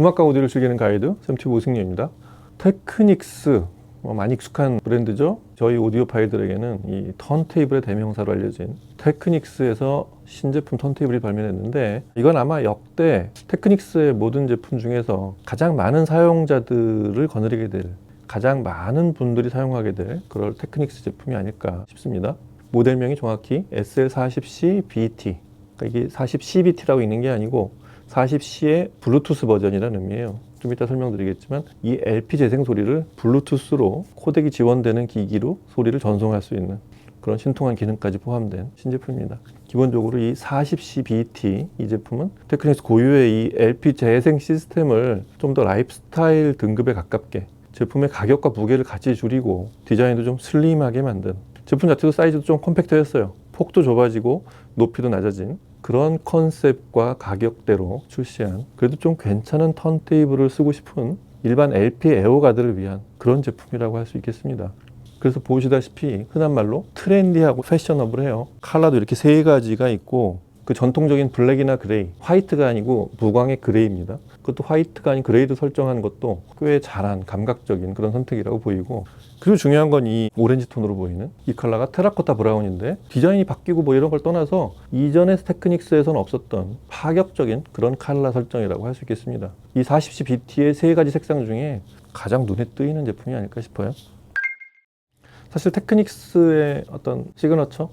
음악과 오디오를 즐기는 가이드 샘튜브 오승료입니다. 테크닉스, 많이 익숙한 브랜드죠. 저희 오디오파일들에게는 이 턴테이블의 대명사로 알려진 테크닉스에서 신제품 턴테이블이 발매됐는데, 이건 아마 역대 테크닉스의 모든 제품 중에서 가장 많은 사용자들을 거느리게 될, 가장 많은 분들이 사용하게 될 그럴 테크닉스 제품이 아닐까 싶습니다. 모델명이 정확히 SL40C BT, 그러니까 이게 40C BT라고 있는 게 아니고 40C의 블루투스 버전이라는 의미예요. 좀 이따 설명드리겠지만 이 LP 재생 소리를 블루투스로 코덱이 지원되는 기기로 소리를 전송할 수 있는 그런 신통한 기능까지 포함된 신제품입니다. 기본적으로 이 40C BT 이 제품은 테크닉스 고유의 이 LP 재생 시스템을 좀 더 라이프스타일 등급에 가깝게 제품의 가격과 무게를 같이 줄이고 디자인도 좀 슬림하게 만든, 제품 자체도 사이즈도 좀 컴팩트했어요. 폭도 좁아지고 높이도 낮아진 그런 컨셉과 가격대로 출시한, 그래도 좀 괜찮은 턴테이블을 쓰고 싶은 일반 LP 애호가들을 위한 그런 제품이라고 할 수 있겠습니다. 그래서 보시다시피 흔한 말로 트렌디하고 패셔너블해요. 컬러도 이렇게 세 가지가 있고, 그 전통적인 블랙이나 그레이, 화이트가 아니고 무광의 그레이입니다. 그것도 화이트가 아닌 그레이도 설정하는 것도 꽤 잘한 감각적인 그런 선택이라고 보이고, 그리고 중요한 건 이 오렌지 톤으로 보이는 이 컬러가 테라코타 브라운인데, 디자인이 바뀌고 뭐 이런 걸 떠나서 이전의 테크닉스에서는 없었던 파격적인 그런 컬러 설정이라고 할 수 있겠습니다. 이 40C BT의 세 가지 색상 중에 가장 눈에 띄는 제품이 아닐까 싶어요. 사실 테크닉스의 어떤 시그너처,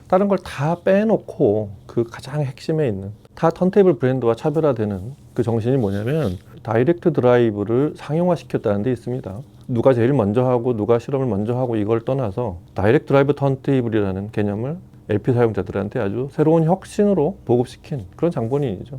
다른 걸 다 빼놓고 그 가장 핵심에 있는, 타 턴테이블 브랜드와 차별화되는 그 정신이 뭐냐면 다이렉트 드라이브를 상용화 시켰다는 데 있습니다. 누가 제일 먼저 하고 누가 실험을 먼저 하고 이걸 떠나서 다이렉트 드라이브 턴테이블이라는 개념을 LP 사용자들한테 아주 새로운 혁신으로 보급시킨 그런 장본인이죠.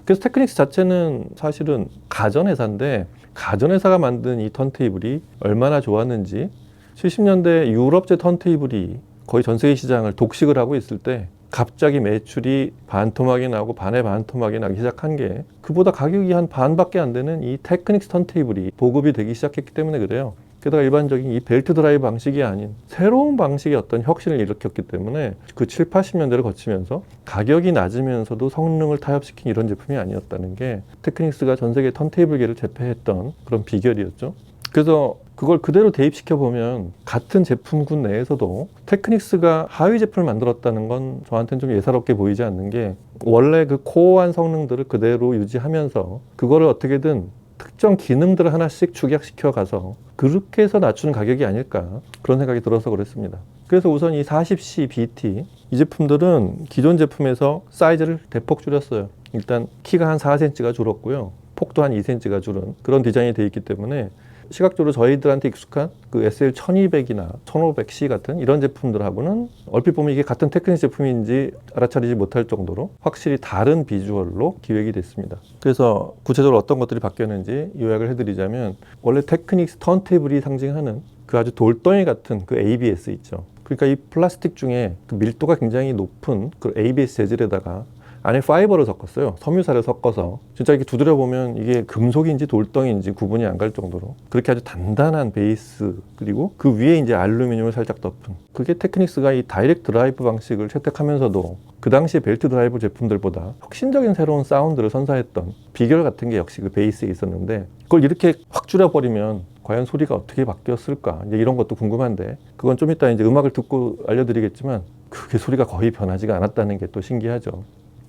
그래서 테크닉스 자체는 사실은 가전회사인데, 가전회사가 만든 이 턴테이블이 얼마나 좋았는지, 70년대 유럽제 턴테이블이 거의 전 세계 시장을 독식을 하고 있을 때 갑자기 매출이 반토막이 나고 반에 반토막이 나기 시작한 게, 그보다 가격이 한 반밖에 안 되는 이 테크닉스 턴테이블이 보급이 되기 시작했기 때문에 그래요. 게다가 일반적인 이 벨트 드라이브 방식이 아닌 새로운 방식의 어떤 혁신을 일으켰기 때문에 그 7, 80년대를 거치면서 가격이 낮으면서도 성능을 타협시킨 이런 제품이 아니었다는 게 테크닉스가 전 세계 턴테이블계를 제패했던 그런 비결이었죠. 그래서 그걸 그대로 대입시켜 보면 같은 제품군 내에서도 테크닉스가 하위 제품을 만들었다는 건 저한테는 좀 예사롭게 보이지 않는 게, 원래 그 코어한 성능들을 그대로 유지하면서 그거를 어떻게든 특정 기능들을 하나씩 축약시켜 가서 그렇게 해서 낮추는 가격이 아닐까, 그런 생각이 들어서 그랬습니다. 그래서 우선 이 40C BT 이 제품들은 기존 제품에서 사이즈를 대폭 줄였어요. 일단 키가 한 4cm가 줄었고요, 폭도 한 2cm가 줄은 그런 디자인이 되어 있기 때문에 시각적으로 저희들한테 익숙한 그 SL1200이나 1500C 같은 이런 제품들하고는 얼핏 보면 이게 같은 테크닉 제품인지 알아차리지 못할 정도로 확실히 다른 비주얼로 기획이 됐습니다. 그래서 구체적으로 어떤 것들이 바뀌었는지 요약을 해드리자면, 원래 테크닉스 턴테이블이 상징하는 그 아주 돌덩이 같은 그 ABS 있죠. 그러니까 이 플라스틱 중에 그 밀도가 굉장히 높은 그 ABS 재질에다가 안에 파이버를 섞었어요. 섬유사를 섞어서 진짜 이렇게 두드려 보면 이게 금속인지 돌덩이인지 구분이 안 갈 정도로 그렇게 아주 단단한 베이스, 그리고 그 위에 이제 알루미늄을 살짝 덮은, 그게 테크닉스가 이 다이렉트 드라이브 방식을 채택하면서도 그 당시 벨트 드라이브 제품들보다 혁신적인 새로운 사운드를 선사했던 비결 같은 게 역시 그 베이스에 있었는데, 그걸 이렇게 확 줄여버리면 과연 소리가 어떻게 바뀌었을까, 이제 이런 것도 궁금한데, 그건 좀 이따 이제 음악을 듣고 알려드리겠지만 그게 소리가 거의 변하지가 않았다는 게 또 신기하죠.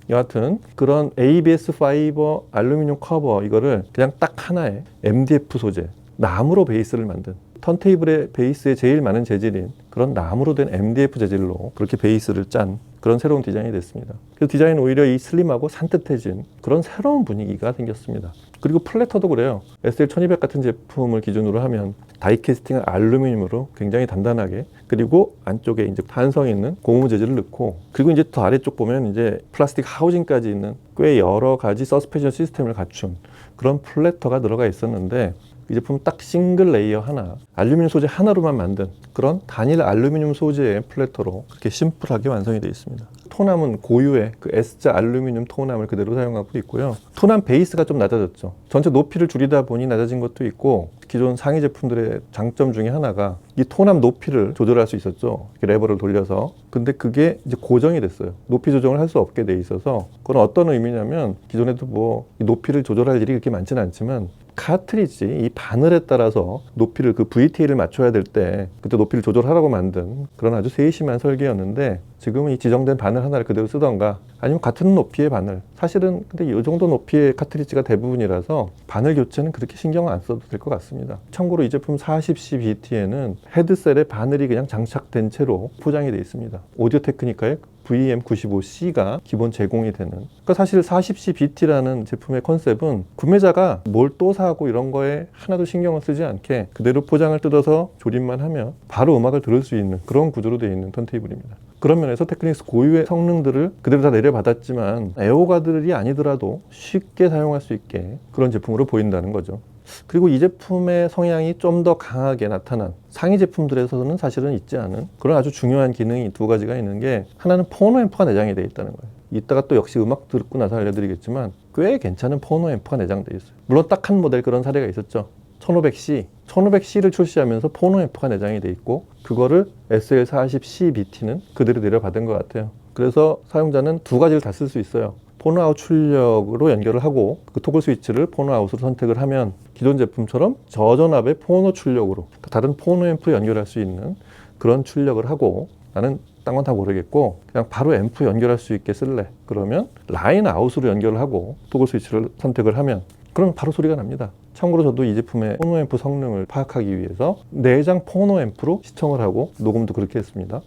여하튼 그런 ABS 파이버 알루미늄 커버, 이거를 그냥 딱 하나의 MDF 소재, 나무로 베이스를 만든, 턴테이블의 베이스에 제일 많은 재질인 그런 나무로 된 MDF 재질로 그렇게 베이스를 짠 그런 새로운 디자인이 됐습니다. 그래서 디자인은 오히려 이 슬림하고 산뜻해진 그런 새로운 분위기가 생겼습니다. 그리고 플래터도 그래요. SL1200 같은 제품을 기준으로 하면 다이캐스팅한 알루미늄으로 굉장히 단단하게, 그리고 안쪽에 이제 탄성 있는 고무 재질을 넣고, 그리고 이제 더 아래쪽 보면 이제 플라스틱 하우징까지 있는 꽤 여러 가지 서스펜션 시스템을 갖춘 그런 플래터가 들어가 있었는데, 이 제품은 딱 싱글 레이어 하나, 알루미늄 소재 하나로만 만든 그런 단일 알루미늄 소재의 플래터로 그렇게 심플하게 완성이 되어 있습니다. 토남은 고유의 그 S자 알루미늄 토남을 그대로 사용하고 있고요. 토남 베이스가 좀 낮아졌죠. 전체 높이를 줄이다 보니 낮아진 것도 있고, 기존 상위 제품들의 장점 중에 하나가 이 토남 높이를 조절할 수 있었죠. 레버를 돌려서. 근데 그게 이제 고정이 됐어요. 높이 조정을 할 수 없게 돼 있어서, 그건 어떤 의미냐면, 기존에도 뭐 이 높이를 조절할 일이 그렇게 많지는 않지만 카트리지 이 바늘에 따라서 높이를 그 VT를 맞춰야 될 때 그때 높이를 조절하라고 만든 그런 아주 세심한 설계였는데, 지금은 이 지정된 바늘 하나를 그대로 쓰던가 아니면 같은 높이의 바늘, 사실은 근데 이 정도 높이의 카트리지가 대부분이라서 바늘 교체는 그렇게 신경 안 써도 될 것 같습니다. 참고로 이 제품 40C BT에는 헤드셀에 바늘이 그냥 장착된 채로 포장이 되어 있습니다. 오디오 테크니카의 VM95C가 기본 제공이 되는, 그러니까 사실 40C BT라는 제품의 컨셉은 구매자가 뭘 또 사고 이런 거에 하나도 신경을 쓰지 않게 그대로 포장을 뜯어서 조립만 하면 바로 음악을 들을 수 있는 그런 구조로 되어 있는 턴테이블입니다. 그런 면에서 테크닉스 고유의 성능들을 그대로 다 내려받았지만 애호가들이 아니더라도 쉽게 사용할 수 있게 그런 제품으로 보인다는 거죠. 그리고 이 제품의 성향이 좀 더 강하게 나타난 상위 제품들에서는 사실은 있지 않은 그런 아주 중요한 기능이 두 가지가 있는 게, 하나는 포노 앰프가 내장이 되어 있다는 거예요. 이따가 또 역시 음악 듣고 나서 알려드리겠지만 꽤 괜찮은 포노 앰프가 내장되어 있어요. 물론 딱 한 모델 그런 사례가 있었죠. 1500C를 출시하면서 포노 앰프가 내장이 되어 있고, 그거를 SL40C BT는 그대로 내려받은 것 같아요. 그래서 사용자는 두 가지를 다 쓸 수 있어요. 포노아웃 출력으로 연결을 하고 그 토글 스위치를 포노아웃으로 선택을 하면 기존 제품처럼 저전압의 포노 출력으로 다른 포노 앰프 연결할 수 있는 그런 출력을 하고, 나는 딴 건 다 모르겠고 그냥 바로 앰프 연결할 수 있게 쓸래, 그러면 라인 아웃으로 연결을 하고 토글 스위치를 선택을 하면 그럼 바로 소리가 납니다. 참고로 저도 이 제품의 포노 앰프 성능을 파악하기 위해서 내장 포노 앰프로 시청을 하고 녹음도 그렇게 했습니다.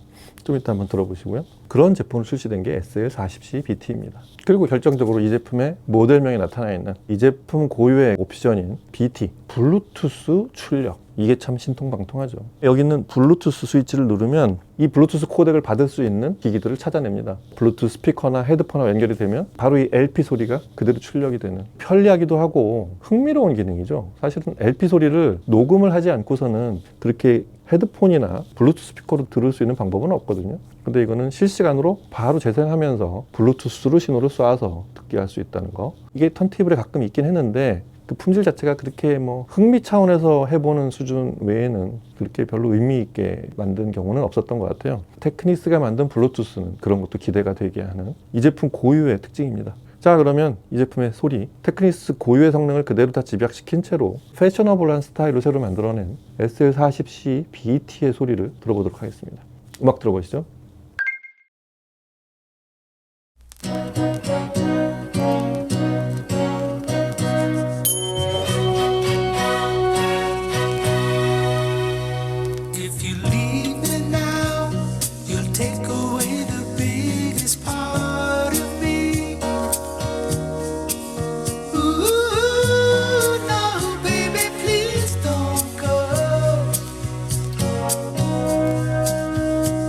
좀 이따 한번 들어보시고요. 그런 제품으로 출시된 게 SL40C BT입니다. 그리고 결정적으로 이 제품의 모델명에 나타나 있는 이 제품 고유의 옵션인 BT, 블루투스 출력. 이게 참 신통방통하죠. 여기 있는 블루투스 스위치를 누르면 이 블루투스 코덱을 받을 수 있는 기기들을 찾아냅니다. 블루투스 스피커나 헤드폰과 연결이 되면 바로 이 LP 소리가 그대로 출력이 되는, 편리하기도 하고 흥미로운 기능이죠. 사실은 LP 소리를 녹음을 하지 않고서는 그렇게 헤드폰이나 블루투스 스피커로 들을 수 있는 방법은 없거든요. 근데 이거는 실시간으로 바로 재생하면서 블루투스로 신호를 쏴서 듣게 할 수 있다는 거. 이게 턴테이블에 가끔 있긴 했는데 그 품질 자체가 그렇게 뭐 흥미 차원에서 해보는 수준 외에는 그렇게 별로 의미 있게 만든 경우는 없었던 것 같아요. 테크닉스가 만든 블루투스는 그런 것도 기대가 되게 하는 이 제품 고유의 특징입니다. 자, 그러면 이 제품의 소리, 테크닉스 고유의 성능을 그대로 다 집약시킨 채로 패셔너블한 스타일로 새로 만들어낸 SL40C BT의 소리를 들어보도록 하겠습니다. 음악 들어보시죠.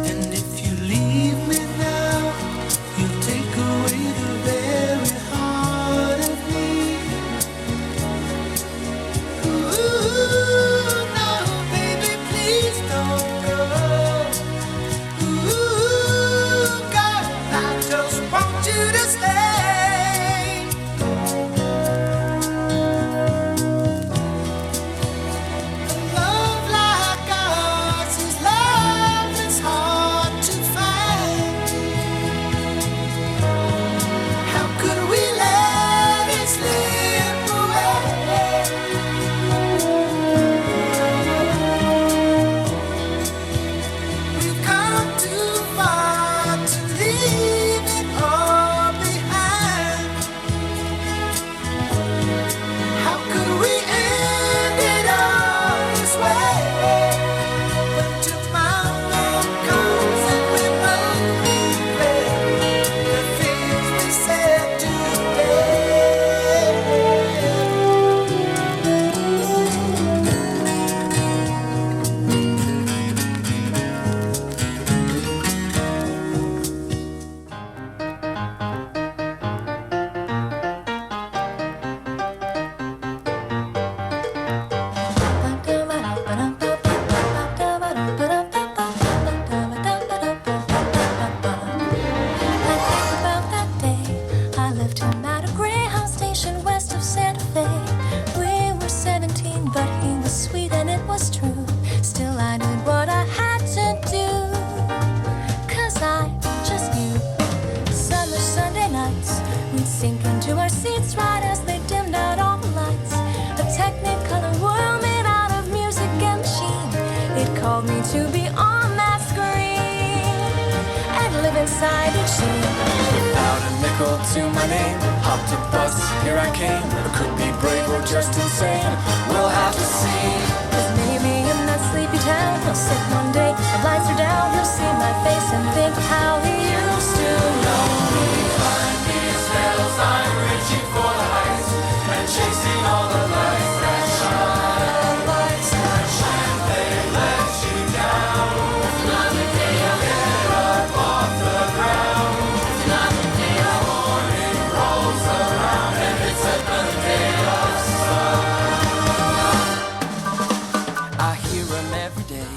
And if you inside each scene. Without a nickel to my name, hopped a bus, here I came. I could be brave or just insane, we'll have to see. 'Cause maybe in that sleepy town, I'll sit one day, the lights are down, you'll see my face and think how he used to know me. Climb these hills, I'm reaching for the heights, and chasing all the lights that shine. Lights that shine, they let you down. Another day I'll get up off the ground. Another day the morning rolls around, and it's another day of sun. I hear 'em every day.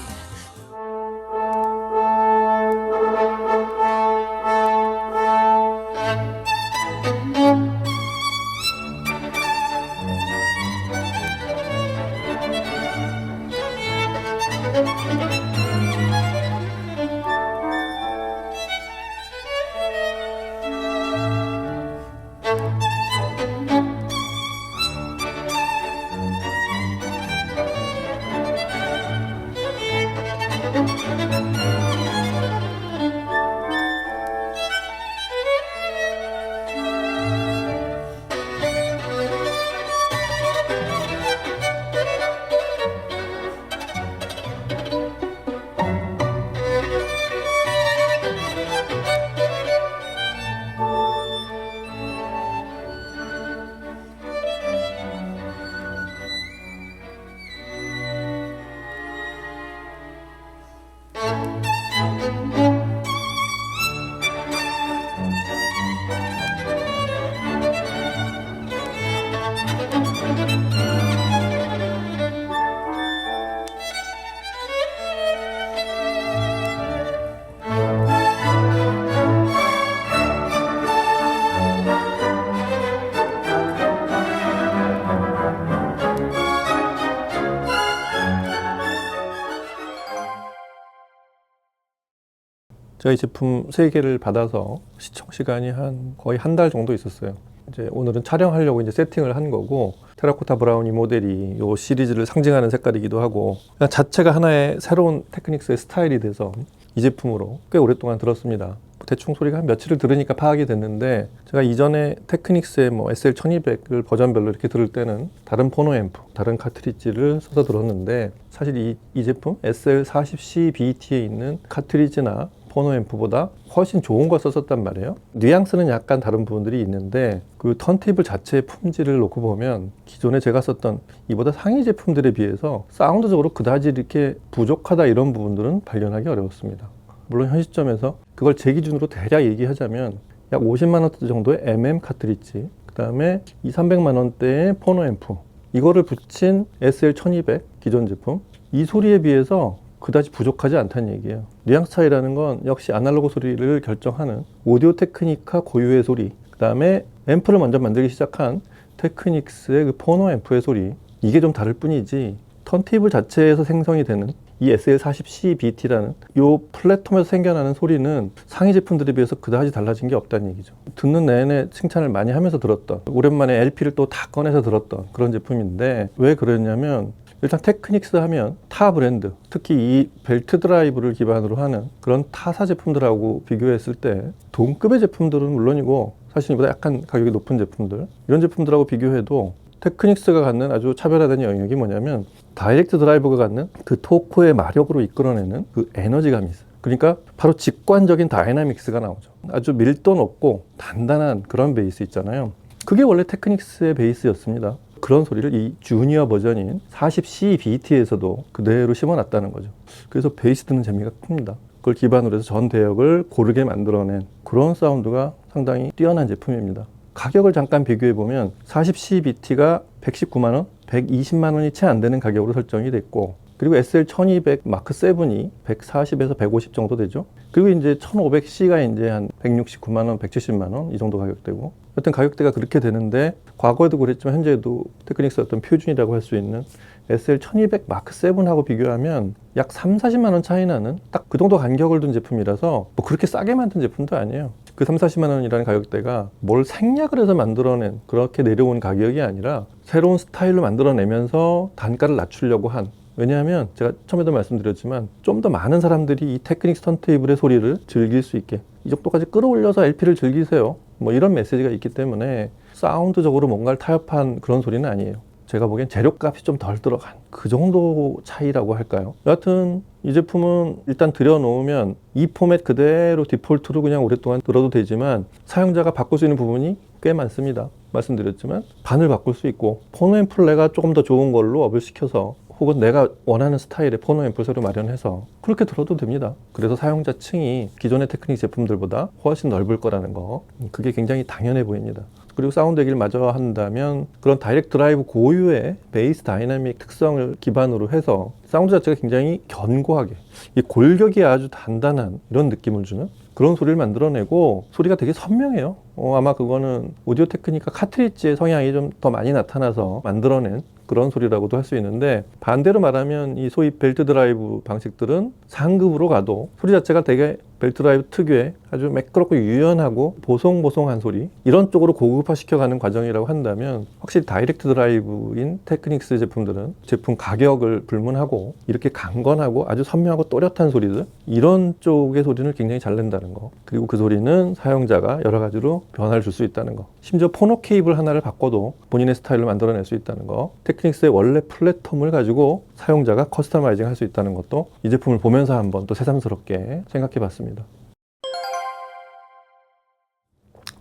제가 이 제품 3개를 받아서 시청 시간이 거의 한 달 정도 있었어요. 이제 오늘은 촬영하려고 이제 세팅을 한 거고, 테라코타 브라운 이 모델이 이 시리즈를 상징하는 색깔이기도 하고, 그냥 자체가 하나의 새로운 테크닉스의 스타일이 돼서 이 제품으로 꽤 오랫동안 들었습니다. 대충 소리가 한 며칠을 들으니까 파악이 됐는데, 제가 이전에 테크닉스의 SL1200을 버전별로 이렇게 들을 때는 다른 포노 앰프, 다른 카트리지를 써서 들었는데, 사실 이 제품 SL40C-BT에 있는 카트리지나 포노 앰프보다 훨씬 좋은 걸 썼었단 말이에요. 뉘앙스는 약간 다른 부분들이 있는데, 그 턴테이블 자체의 품질을 놓고 보면 기존에 제가 썼던 이보다 상위 제품들에 비해서 사운드적으로 그다지 이렇게 부족하다 이런 부분들은 발견하기 어려웠습니다. 물론 현 시점에서 그걸 제 기준으로 대략 얘기하자면 약 50만 원대 정도의 MM 카트리지, 그 다음에 200~300만 원대의 포노 앰프, 이거를 붙인 SL1200 기존 제품, 이 소리에 비해서 그다지 부족하지 않다는 얘기예요. 뉘앙스 차이라는 건 역시 아날로그 소리를 결정하는 오디오 테크니카 고유의 소리, 그 다음에 앰프를 먼저 만들기 시작한 테크닉스의 그 포노 앰프의 소리, 이게 좀 다를 뿐이지 턴테이블 자체에서 생성이 되는 이 SL40C-BT라는 이 플랫폼에서 생겨나는 소리는 상위 제품들에 비해서 그다지 달라진 게 없다는 얘기죠. 듣는 내내 칭찬을 많이 하면서 들었던, 오랜만에 LP를 또 다 꺼내서 들었던 그런 제품인데, 왜 그랬냐면 일단 테크닉스 하면 타 브랜드, 특히 이 벨트 드라이브를 기반으로 하는 그런 타사 제품들하고 비교했을 때 동급의 제품들은 물론이고 사실 이보다 약간 가격이 높은 제품들, 이런 제품들하고 비교해도 테크닉스가 갖는 아주 차별화된 영역이 뭐냐면 다이렉트 드라이브가 갖는 그 토크의 마력으로 이끌어내는 그 에너지감이 있어요. 그러니까 바로 직관적인 다이나믹스가 나오죠. 아주 밀도 높고 단단한 그런 베이스 있잖아요. 그게 원래 테크닉스의 베이스였습니다. 그런 소리를 이 주니어 버전인 40C-BT에서도 그대로 심어놨다는 거죠. 그래서 베이스 듣는 재미가 큽니다. 그걸 기반으로 해서 전 대역을 고르게 만들어낸 그런 사운드가 상당히 뛰어난 제품입니다. 가격을 잠깐 비교해보면 40C-BT가 119만 원, 120만 원이 채 안 되는 가격으로 설정이 됐고, 그리고 SL1200 마크 7이 140에서 150 정도 되죠. 그리고 이제 1500C가 이제 한 169만 원, 170만 원 이 정도 가격대고, 여튼 가격대가 그렇게 되는데, 과거에도 그랬지만 현재도 테크닉스 어떤 표준이라고 할 수 있는 SL1200 마크 7하고 비교하면 약 30~40만 원 차이 나는 딱 그 정도 간격을 둔 제품이라서 뭐 그렇게 싸게 만든 제품도 아니에요. 그 30~40만 원이라는 가격대가 뭘 생략을 해서 만들어낸 그렇게 내려온 가격이 아니라 새로운 스타일로 만들어내면서 단가를 낮추려고 한, 왜냐하면 제가 처음에도 말씀드렸지만 좀 더 많은 사람들이 이 테크닉스 턴테이블의 소리를 즐길 수 있게, 이 정도까지 끌어올려서 LP를 즐기세요. 뭐 이런 메시지가 있기 때문에 사운드적으로 뭔가를 타협한 그런 소리는 아니에요. 제가 보기엔 재료값이 좀 덜 들어간 그 정도 차이라고 할까요? 여하튼 이 제품은 일단 들여놓으면 이 포맷 그대로 디폴트로 그냥 오랫동안 들어도 되지만 사용자가 바꿀 수 있는 부분이 꽤 많습니다. 말씀드렸지만 반을 바꿀 수 있고 포노 앰플 내가 조금 더 좋은 걸로 업을 시켜서 혹은 내가 원하는 스타일의 포노 앰플 새로 마련해서 그렇게 들어도 됩니다. 그래서 사용자층이 기존의 테크닉 제품들보다 훨씬 넓을 거라는 거, 그게 굉장히 당연해 보입니다. 그리고 사운드 얘기를 마저 한다면 그런 다이렉트 드라이브 고유의 베이스 다이나믹 특성을 기반으로 해서 사운드 자체가 굉장히 견고하게, 이 골격이 아주 단단한 이런 느낌을 주는 그런 소리를 만들어내고 소리가 되게 선명해요. 아마 그거는 오디오 테크니카 카트리지의 성향이 좀 더 많이 나타나서 만들어낸 그런 소리라고도 할 수 있는데, 반대로 말하면 이 소위 벨트 드라이브 방식들은 상급으로 가도 소리 자체가 되게 벨트 드라이브 특유의 아주 매끄럽고 유연하고 보송보송한 소리, 이런 쪽으로 고급화 시켜가는 과정이라고 한다면 확실히 다이렉트 드라이브인 테크닉스 제품들은 제품 가격을 불문하고 이렇게 강건하고 아주 선명하고 또렷한 소리들, 이런 쪽의 소리는 굉장히 잘 낸다는 거, 그리고 그 소리는 사용자가 여러 가지로 변화를 줄 수 있다는 거, 심지어 포노 케이블 하나를 바꿔도 본인의 스타일로 만들어낼 수 있다는 거, 테크닉스의 원래 플랫폼을 가지고 사용자가 커스터마이징 할 수 있다는 것도 이 제품을 보면서 한번 또 새삼스럽게 생각해 봤습니다.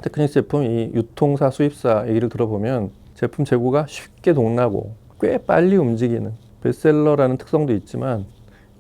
테크닉스 제품 이 유통사 수입사 얘기를 들어보면 제품 재고가 쉽게 동나고 꽤 빨리 움직이는, 베스트셀러라는 특성도 있지만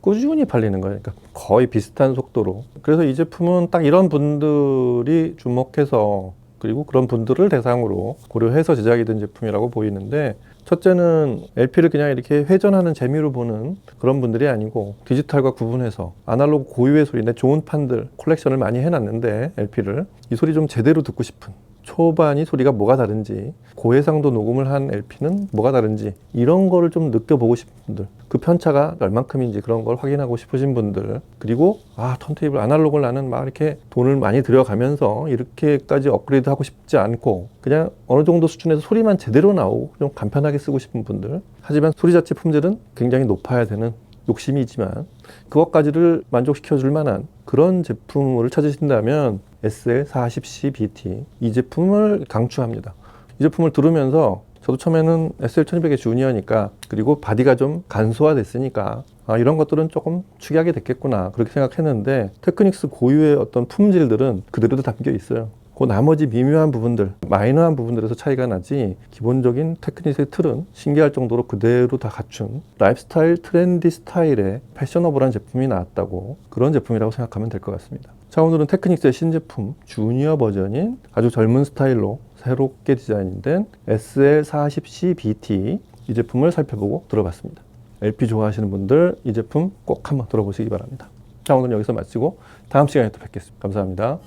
꾸준히 팔리는 거예요. 그러니까 거의 비슷한 속도로. 그래서 이 제품은 딱 이런 분들이 주목해서, 그리고 그런 분들을 대상으로 고려해서 제작이 된 제품이라고 보이는데, 첫째는 LP를 그냥 이렇게 회전하는 재미로 보는 그런 분들이 아니고 디지털과 구분해서 아날로그 고유의 소리인데 좋은 판들 콜렉션을 많이 해놨는데 LP를 이 소리 좀 제대로 듣고 싶은, 초반이 소리가 뭐가 다른지, 고해상도 녹음을 한 LP는 뭐가 다른지, 이런 거를 좀 느껴보고 싶은 분들, 그 편차가 얼만큼인지 그런 걸 확인하고 싶으신 분들, 그리고 턴테이블 아날로그를 나는 막 이렇게 돈을 많이 들여가면서 이렇게까지 업그레이드 하고 싶지 않고 그냥 어느 정도 수준에서 소리만 제대로 나오고 좀 간편하게 쓰고 싶은 분들, 하지만 소리 자체 품질은 굉장히 높아야 되는 욕심이지만 그것까지를 만족시켜 줄 만한 그런 제품을 찾으신다면 SL40C-BT, 이 제품을 강추합니다. 이 제품을 들으면서 저도 처음에는 SL1200의 주니어니까, 그리고 바디가 좀 간소화됐으니까 이런 것들은 조금 축약이 됐겠구나 그렇게 생각했는데, 테크닉스 고유의 어떤 품질들은 그대로도 담겨 있어요. 그 나머지 미묘한 부분들, 마이너한 부분들에서 차이가 나지 기본적인 테크닉스의 틀은 신기할 정도로 그대로 다 갖춘 라이프스타일 트렌디 스타일의 패셔너블한 제품이 나왔다고, 그런 제품이라고 생각하면 될 것 같습니다. 자, 오늘은 테크닉스의 신제품 주니어 버전인 아주 젊은 스타일로 새롭게 디자인된 SL40C-BT, 이 제품을 살펴보고 들어봤습니다. LP 좋아하시는 분들 이 제품 꼭 한번 들어보시기 바랍니다. 자, 오늘 여기서 마치고 다음 시간에 또 뵙겠습니다. 감사합니다.